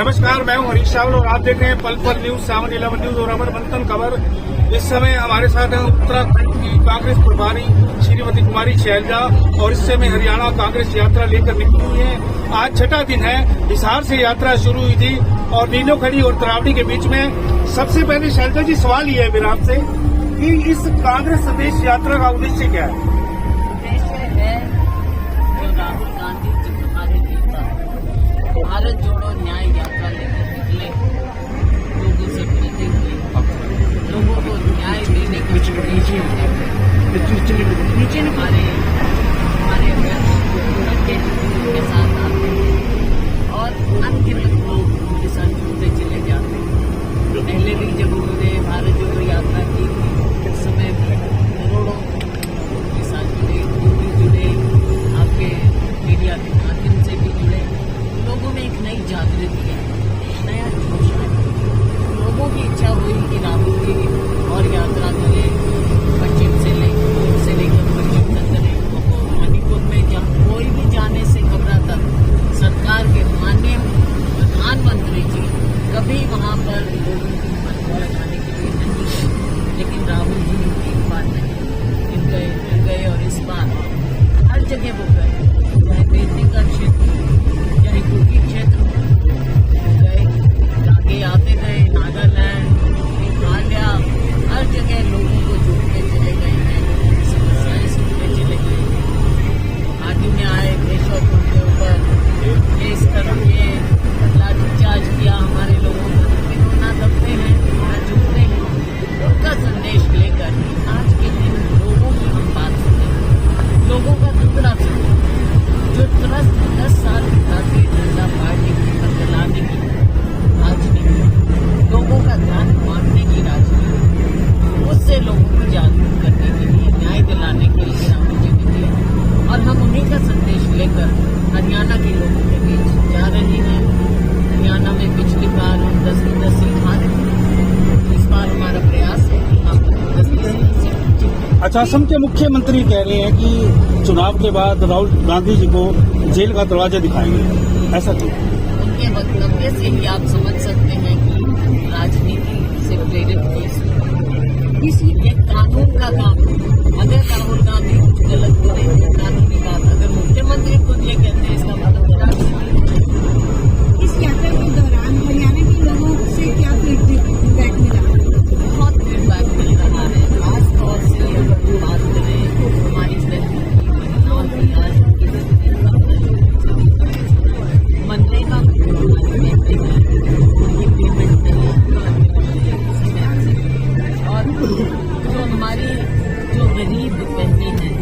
नमस्कार, मैं हूं हरीश चावल और आप देख रहे हैं पल पल न्यूज 7-11 न्यूज और अमर मंथन खबर। इस समय हमारे साथ हैं उत्तराखंड की कांग्रेस प्रभारी श्रीमती कुमारी शैलजा और इस समय हरियाणा कांग्रेस यात्रा लेकर निकली हुई है। आज छठा दिन है, हिसार से यात्रा शुरू हुई थी और नीलोखड़ी और तरावड़ी के बीच में। सबसे पहले शैलजा जी, सवाल ये है मेरा आपसे कि इस कांग्रेस संदेश यात्रा का उद्देश्य क्या है? उद्देश्य है जो राहुल गांधी जी हमारे नेता भारत जोड़ो न्याय यात्रा लेकर निकले, लोगों से मिलते हुए लोगों को न्याय देने की हमारे के साथ आते हैं और अनगिनत लोग उनके साथ जुड़ते चले जाते हैं। पहले भी जब उन्होंने भारत जोड़ो यात्रा की थी उस समय करोड़ों के साथ जुड़े, आपके मीडिया के माध्यम से भी जुड़े। लोगों में एक नई जागृति है, नया जोश है। लोगों की इच्छा हुई कि राहुल जी और यात्रा करें, पश्चिम से लेकर पश्चिम तक करें। मणिपुर में कोई भी जाने से घबराता, सरकार के माननीय प्रधानमंत्री जी कभी वहाँ पर लोगों की मदद लगाने के लिए नहीं गए, लेकिन राहुल जी एक बार नहीं मिल गए और इस बार हर जगह वो गए, चाहे बेतनगर क्षेत्र, चाहे कुकी क्षेत्र गए, आगे आते गए, नागालैंड, मेघालय, हर जगह लोगों को जोड़ते चले गए हैं, समस्याएं सुनते चले गए। घाटी में आए देशों के ऊपर इस तरह के लाठीचार्ज किया हमारे लोगों को, लेकिन वो ना दबते हैं, ना झुकते हैं। उनका संदेश लेकर आज के दिन लोगों की हम बात सुने, लोगों का टुकड़ा सुने, जो तुरंत 10 साल भारतीय जनता पार्टी पर चलाने की राजनीति, लोगों का ध्यान मांगने की राजनीति, उससे लोगों को जागरूक करने के लिए, न्याय दिलाने के लिए राहुल जी निकले और हम उन्हीं का संदेश लेकर हरियाणा के लोगों के बीच जा रहे हैं। हरियाणा में पिछली बार हम 10 की 10 सीट हारे, इस बार हमारा प्रयास है कि हम 10 की 10 सीट जीतें। अच्छा, असम के मुख्यमंत्री कह रहे हैं कि चुनाव के बाद राहुल गांधी जी को जेल का दरवाजा दिखाएंगे, ऐसा क्यों? उनके वक्तव्य से ही आप समझ सकते हैं कि राजनीति से प्रेरित ये कानून का काम। अगर राहुल गांधी कुछ गलत करे तो कानूनी बात, अगर मुख्यमंत्री खुद ये कहते हैं इसका मतलब राजनीति। इस यात्रा के दौरान हरियाणा के लोगों से क्या फीडबैक मिला? बहुत फीडबैक मिल रहा है, खासतौर से अगर बात करें हमारी महिलाओं की, आज मनरेगा और जो हमारी जो गरीब बहनें हैं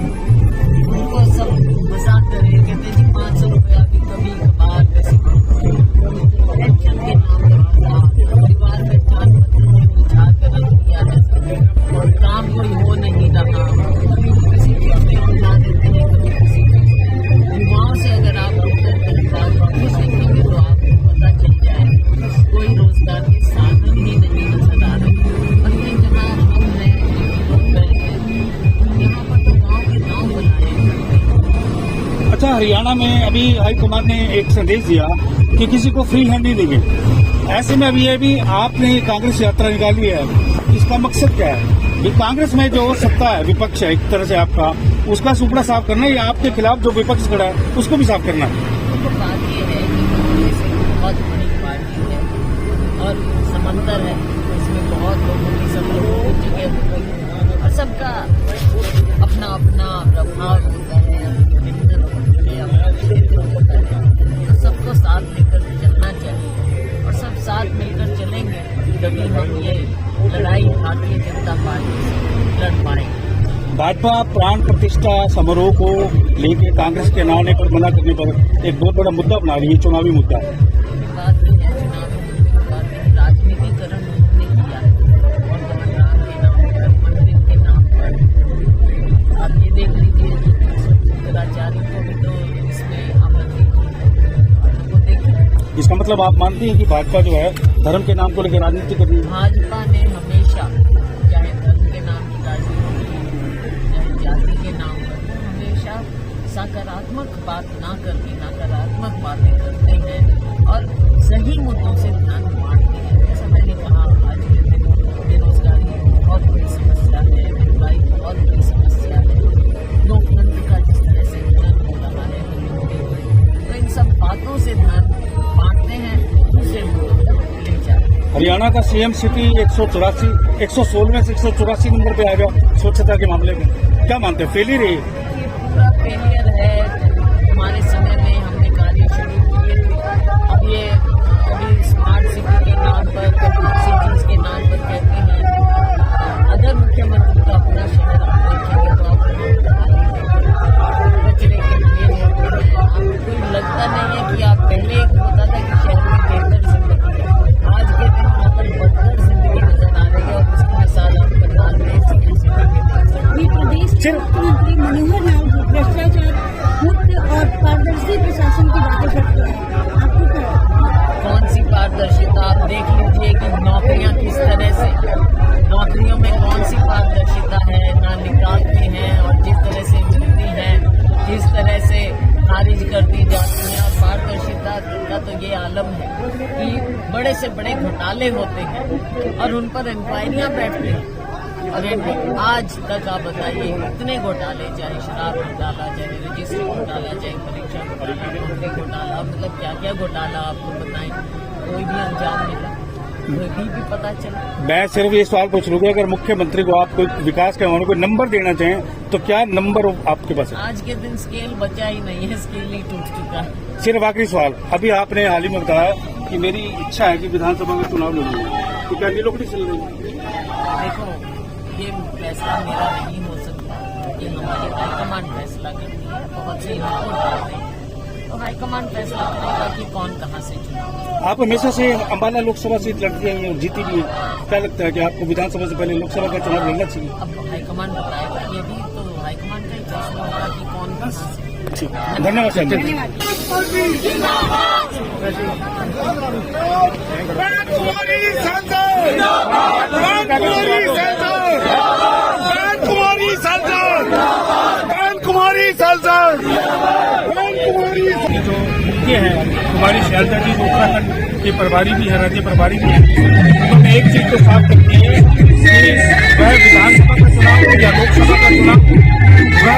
उनको सब मजाक कर रहे हैं, कहते हैं जी 500 रुपया भी कभी कभार पेंशन के नाम पर परिवार में जान उठा कर रख दिया है और काम कोई हो नहीं रहा। कभी किसी चीज में उठा देते हैं, कभी किसी चीज। युवाओं से अगर आप वापस देखेंगे तो आपको पता चल जाए कोई रोजगार के साधन ही नहीं नजर आ रहे। और ये जहाँ हम हैं, लोग बैठे हैं, यहाँ पर तो गाँव के गाँव बनाए हैं। अच्छा, हरियाणा में अभी हाईकमान ने एक संदेश दिया कि किसी को फ्री हैंड नहीं देंगे। ऐसे में अभी ये भी आपने कांग्रेस यात्रा निकाली है, इसका मकसद क्या है? ये कांग्रेस में जो सत्ता है, विपक्ष है एक तरह से आपका, उसका सुपड़ा साफ करना है या आपके खिलाफ जो विपक्ष खड़ा है उसको भी साफ करना है? तो बात ये है कि कांग्रेस एक बहुत बड़ी पार्टी है और समंदर है, इसमें बहुत लोगों की, सब लोगों की जगह हो गई और सबका अपना अपना प्रभाव होता है, अपना क्षेत्र होता है। तो सबको साथ लेकर चलना चाहिए और सब साथ मिलकर चलेंगे तभी हम ये लड़ाई भारतीय जनता पार्टी से लड़ पाएंगे। भाजपा प्राण प्रतिष्ठा समारोह को लेकर कांग्रेस के नाम पर मना करने पर एक बहुत बड़ा मुद्दा बना रही है, चुनावी मुद्दा। बात नहीं है चुनावी बात है, राजनीतिकरण उन्होंने किया और राम के नाम पर, मंदिर के नाम पर। आप ये देख लीजिए शंकराचार्य को भी तो इसमें आपत्ति वो देखिए। इसका मतलब आप मानती हैं कि भाजपा जो है धर्म के नाम को लेकर राजनीति कर रही है? भाजपा ने हमेशा, चाहे धर्म के नाम की राजनीति, चाहे जाति के नाम पर, हमेशा सकारात्मक बात ना करके नकारात्मक बातें करते हैं और सही मुद्दों से ध्यान बांटते हैं। जैसा मैंने कहा, आज के दिन बेरोजगारी बहुत बड़ी समस्या है, महंगाई बहुत बड़ी समस्या है, लोकतंत्र का जिस तरह से हनन हो रहा है, तो इन सब बातों से ध्यान बांटते हैं, दूसरे मुद्दों तक ले जाते हैं। हरियाणा का सीएम सिटी 116 से 184 नंबर पे आ गया स्वच्छता के मामले में, क्या मानते हैं, फेलियर है? ये पूरा फेलियर है। हमारे समय में हमने कार्य शुरू किए थे, अब ये कभी स्मार्ट सिटी के नाम पर, कभी किसी चीज के नाम पर कहते हैं। अगर मुख्यमंत्री का अपना शहर आप देखेंगे तो आप कचरे के ढेर होते हैं। आपको लगता नहीं है कि आप पहले एक होता था कि शहर में बेहतर जिंदगी है, आज के दिन वहाँ पर बदतर जिंदगी नजर आ रही है, और उसकी मिसाल आप करनाल में सिटी के देख सकते हैं। ये प्रदेश के मुख्यमंत्री मनोहर लाल भ्रष्टाचार मुक्त और पारदर्शी प्रशासन की बातें करते हैं, आपको क्या लगता है? कौन सी पारदर्शिता? आप देख लीजिए कि नौकरियां किस तरह से, नौकरियों में कौन सी पारदर्शिता है, ना निकालते हैं, और जिस तरह से मिलती हैं जिस तरह से खारिज कर दी जाती हैं। और पारदर्शिता का तो ये आलम है कि बड़े से बड़े घोटाले होते हैं और उन पर इंक्वायरियां बैठती हैं। और आज तक आप बताइए, इतने घोटाले, चाहे शराब घोटाला, चाहे रजिस्ट्री घोटाला, चाहे परीक्षा घोटाला, नौकरी घोटाला, मतलब क्या क्या घोटाला आपको बताएं, कोई भी अंजाम मिला, कोई भी पता चला? मैं सिर्फ ये सवाल पूछ लूंगा, अगर मुख्यमंत्री को आप कोई विकास के मामले को नंबर देना चाहें तो क्या नंबर आपके पास है? आज के दिन स्केल बचा ही नहीं है, स्केल ही टूट चुका है। सिर्फ आखिरी सवाल, अभी आपने हाल ही में बताया कि मेरी इच्छा है कि विधानसभा में चुनाव लड़ूंगा, तो क्या नीलोखड़ी से लड़ेंगे? देखो, ये फैसला मेरा नहीं हो सकता, ये हमारी हाईकमान फैसला करती है। बहुत से इनपुट आते हैं तो हाईकमान फैसला करेगा कि कौन कहाँ से चुनाव। आप हमेशा से अम्बाला लोकसभा सीट लड़ती आई हैं और जीती भी है, क्या लगता है कि आपको विधानसभा से पहले लोकसभा का चुनाव लड़ना चाहिए? अब हाईकमान बताएगा, ये भी तो हाईकमान का ही फैसला होगा कि कौन कहाँ से। ठीक, धन्यवाद सर। जो मुख्य है कुमारी शैलजा जी, जो उत्तराखंड के प्रभारी भी है, राज्य प्रभारी भी है, उन्होंने एक चीज तो साफ करती है कि वह विधानसभा का चुनाव हो या लोकसभा का चुनाव, वह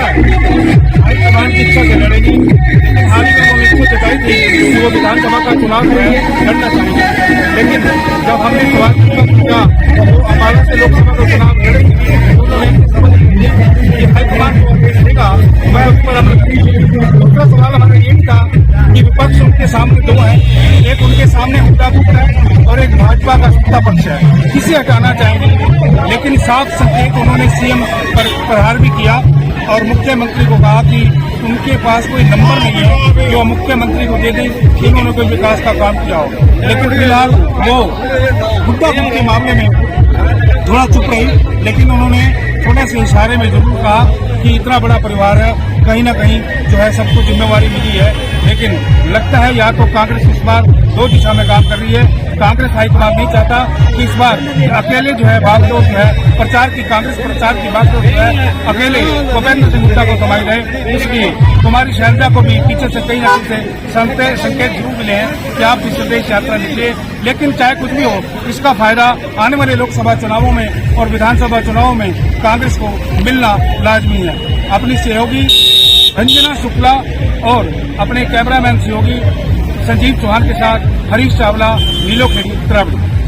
हाईकमान की इच्छा से लड़ेगी। लेकिन हाल ही में उन्होंने इच्छा जताई थी कि वो विधानसभा का चुनाव जो है लड़ना चाहेंगे, लेकिन जब हमने सवाल किया वो अम्बाला से लोकसभा का चुनाव लड़ेगी, उन्होंने समझ लिया कि हाईकमान को देगा, वह उस पर अमल करेगी। दूसरा सवाल हमारा ये था कि विपक्ष उनके सामने दो है, एक उनके सामने हुड्डा पुत्र है और एक भाजपा का सत्ता पक्ष है, किसे हटाना चाहेंगे? लेकिन साफ संकेत उन्होंने सीएम पर प्रहार भी किया और मुख्यमंत्री को कहा कि उनके पास कोई नंबर नहीं है जो मुख्यमंत्री को दे दें कि उन्होंने कोई विकास का काम किया हो। लेकिन फिलहाल वो हुड्डा पुत्र के मामले में थोड़ा चुप रही, लेकिन उन्होंने थोड़े से इशारे में जरूर कहा कि इतना बड़ा परिवार है, कहीं ना कहीं जो है सबको जिम्मेवारी मिली है। लेकिन लगता है या तो कांग्रेस इस बार दो दिशा में काम कर रही है, कांग्रेस हाईकमान नहीं चाहता कि इस बार अकेले जो है बागडोर जो है प्रचार की, कांग्रेस प्रचार की बागडोर जो है अकेले भूपेंद्र सिंह हुड्डा को संभाल रहे, इसलिए कुमारी शैलजा को भी पीछे से कहीं ना कहीं से संकेत जरूर मिले हैं कि आप इस प्रदेश यात्रा निकलिए। लेकिन चाहे कुछ भी हो, इसका फायदा आने वाले लोकसभा चुनावों में और विधानसभा चुनावों में कांग्रेस को मिलना लाजमी है। अपनी सहयोगी रंजना शुक्ला और अपने कैमरामैन सहयोगी संजीव चौहान के साथ हरीश चावला, नीलोखड़ी, उत्तराखंड।